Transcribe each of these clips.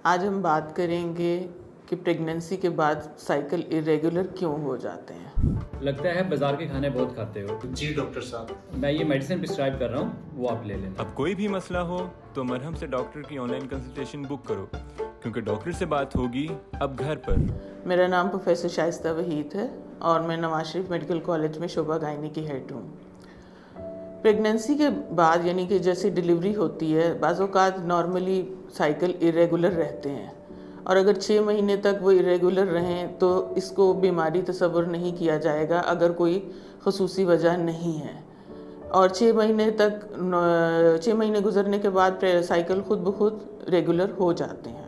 آج ہم بات کریں گے کہ پریگننسی کے بعد سائیکل ارریگولر کیوں ہو جاتے ہیں۔ لگتا ہے بازار کے کھانے بہت کھاتے ہو۔ جی ڈاکٹر صاحب، میں یہ میڈیسن پرسکرائب کر رہا ہوں، وہ آپ لے لینا۔ اب کوئی بھی مسئلہ ہو تو مرہم سے ڈاکٹر کی آن لائن کنسلٹیشن بک کرو، کیونکہ ڈاکٹر سے بات ہوگی اب گھر پر۔ میرا نام پروفیسر شائستہ وحید ہے اور میں نواز شریف میڈیکل کالج میں شعبہ گائنی کی ہیڈ ہوں۔ پریگننسی کے بعد یعنی کہ جیسے ڈیلیوری ہوتی ہے، بعض اوقات نارملی سائیکل ارریگولر رہتے ہیں، اور اگر 6 مہینے تک وہ ارریگولر رہیں تو اس کو بیماری تصور نہیں کیا جائے گا اگر کوئی خصوصی وجہ نہیں ہے، اور 6 مہینے گزرنے کے بعد سائیکل خود بخود ریگولر ہو جاتے ہیں۔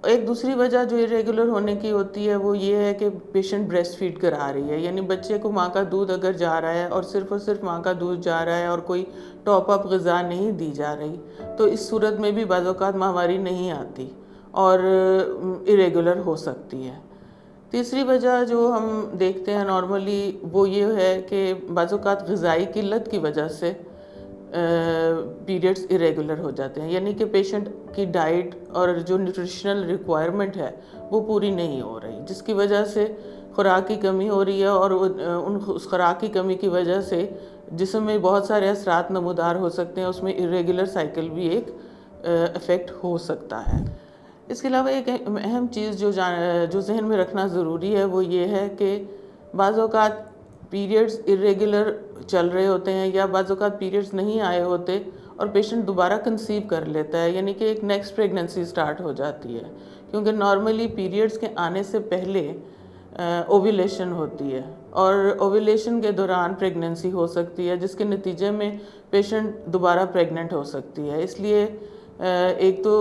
ایک دوسری وجہ جو ارریگولر ہونے کی ہوتی ہے وہ یہ ہے کہ پیشنٹ بریسٹ فیڈ کرا رہی ہے، یعنی بچے کو ماں کا دودھ اگر جا رہا ہے اور صرف ماں کا دودھ جا رہا ہے اور کوئی ٹاپ اپ غذا نہیں دی جا رہی، تو اس صورت میں بھی بعض اوقات ماہواری نہیں آتی اور ارریگولر ہو سکتی ہے۔ تیسری وجہ جو ہم دیکھتے ہیں نارملی وہ یہ ہے کہ بعض اوقات غذائی قلت کی وجہ سے پیریڈز ارریگولر ہو جاتے ہیں، یعنی کہ پیشنٹ کی ڈائٹ اور جو نیوٹریشنل ریکوائرمنٹ ہے وہ پوری نہیں ہو رہی، جس کی وجہ سے خوراک کی کمی ہو رہی ہے، اور اس خوراک کی کمی کی وجہ سے جسم میں بہت سارے اثرات نمودار ہو سکتے ہیں، اس میں ارریگولر سائیکل بھی ایک افیکٹ ہو سکتا ہے۔ اس کے علاوہ ایک اہم چیز جو ذہن میں رکھنا ضروری ہے وہ یہ ہے کہ بعض اوقات پیریڈز ارریگولر چل رہے ہوتے ہیں یا بعض اوقات پیریڈز نہیں آئے ہوتے اور پیشنٹ دوبارہ کنسیو کر لیتا ہے، یعنی کہ ایک نیکسٹ پریگننسی سٹارٹ ہو جاتی ہے، کیونکہ نارملی پیریڈز کے آنے سے پہلے اوویلیشن ہوتی ہے اور اوویلیشن کے دوران پریگننسی ہو سکتی ہے، جس کے نتیجے میں پیشنٹ دوبارہ پریگننٹ ہو سکتی ہے۔ اس لیے ایک تو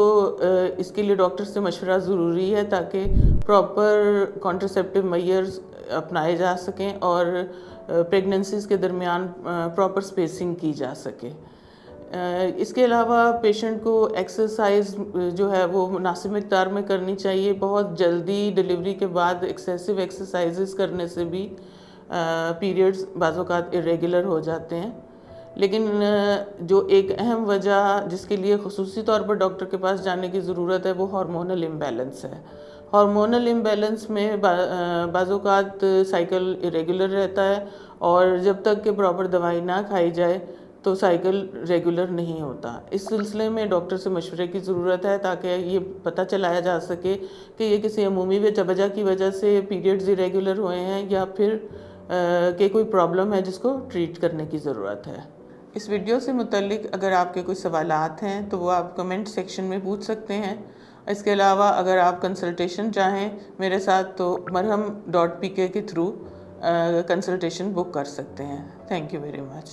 اس کے لیے ڈاکٹر سے مشورہ ضروری ہے تاکہ پراپر کانٹرسیپٹیو میئرز اپنائے جا سکیں اور پریگننسیز کے درمیان پراپر سپیسنگ کی جا سکے۔ اس کے علاوہ پیشنٹ کو ایکسرسائز جو ہے وہ مناسب مقدار میں کرنی چاہیے۔ بہت جلدی ڈیلیوری کے بعد ایکسیسو ایکسرسائزز کرنے سے بھی پیریڈز بعض اوقات ارریگولر ہو جاتے ہیں، لیکن جو ایک اہم وجہ جس کے لیے خصوصی طور پر ڈاکٹر کے پاس جانے کی ضرورت ہے وہ ہارمونل امبیلنس ہے۔ ہارمونل امبیلنس میں بعض اوقات سائیکل ارریگولر رہتا ہے، اور جب تک کہ پراپر دوائی نہ کھائی جائے تو سائیکل ریگولر نہیں ہوتا۔ اس سلسلے میں ڈاکٹر سے مشورے کی ضرورت ہے تاکہ یہ پتہ چلایا جا سکے کہ یہ کسی عمومی وجہ کی وجہ سے پیریڈز ارریگولر ہوئے ہیں یا پھر کہ کوئی پرابلم ہے جس کو ٹریٹ کرنے کی ضرورت ہے۔ اس ویڈیو سے متعلق اگر آپ کے کوئی سوالات ہیں تو وہ آپ کمنٹ سیکشن میں پوچھ سکتے ہیں۔ اس کے علاوہ اگر آپ کنسلٹیشن چاہیں میرے ساتھ تو marham.pk کے تھرو کنسلٹیشن بک کر سکتے ہیں۔ Thank you very much.